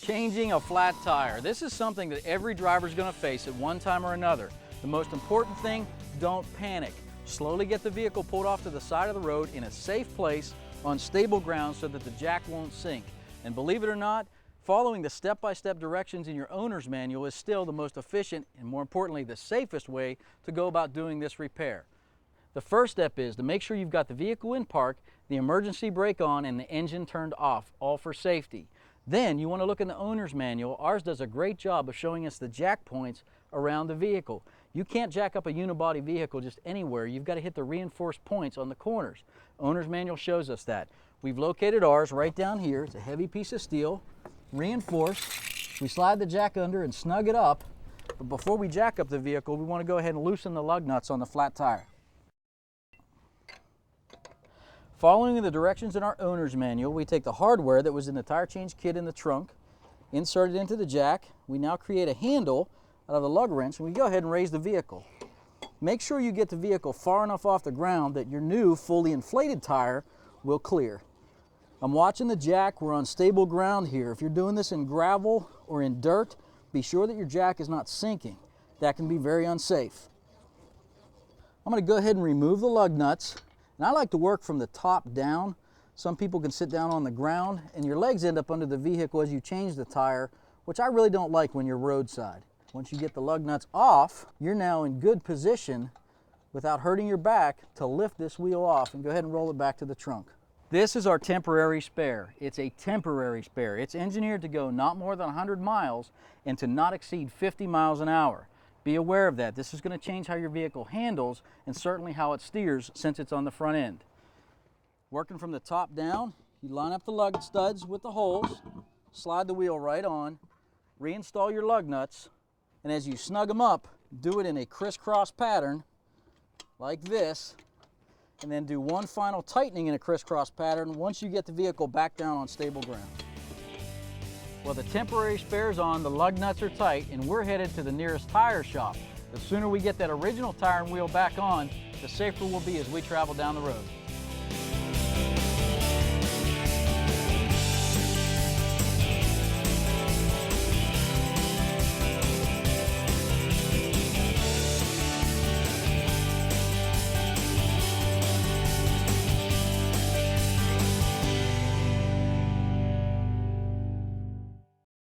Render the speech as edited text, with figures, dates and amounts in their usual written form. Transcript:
Changing a flat tire. This is something that every driver is going to face at one time or another. The most important thing, don't panic. Slowly get the vehicle pulled off to the side of the road in a safe place on stable ground so that the jack won't sink. And believe it or not, following the step-by-step directions in your owner's manual is still the most efficient and, more importantly, the safest way to go about doing this repair. The first step is to make sure you've got the vehicle in park, the emergency brake on, and the engine turned off, all for safety. Then you want to look in the owner's manual. Ours does a great job of showing us the jack points around the vehicle. You can't jack up a unibody vehicle just anywhere. You've got to hit the reinforced points on the corners. Owner's manual shows us that. We've located ours right down here. It's a heavy piece of steel, reinforced. We slide the jack under and snug it up. But before we jack up the vehicle, we want to go ahead and loosen the lug nuts on the flat tire. Following the directions in our owner's manual, we take the hardware that was in the tire change kit in the trunk, insert it into the jack. We now create a handle out of the lug wrench, and we go ahead and raise the vehicle. Make sure you get the vehicle far enough off the ground that your new fully inflated tire will clear. I'm watching the jack. We're on stable ground here. If you're doing this in gravel or in dirt, be sure that your jack is not sinking. That can be very unsafe. I'm going to go ahead and remove the lug nuts. And I like to work from the top down. Some people can sit down on the ground and your legs end up under the vehicle as you change the tire, which I really don't like when you're roadside. Once you get the lug nuts off, you're now in good position without hurting your back to lift this wheel off and go ahead and roll it back to the trunk. This is our temporary spare. It's a temporary spare. It's engineered to go not more than 100 miles and to not exceed 50 miles an hour. Be aware of that. This is going to change how your vehicle handles and certainly how it steers since it's on the front end. Working from the top down, you line up the lug studs with the holes, slide the wheel right on, reinstall your lug nuts, and as you snug them up, do it in a crisscross pattern like this, and then do one final tightening in a crisscross pattern once you get the vehicle back down on stable ground. Well, the temporary spare's on, the lug nuts are tight, and we're headed to the nearest tire shop. The sooner we get that original tire and wheel back on, the safer we'll be as we travel down the road.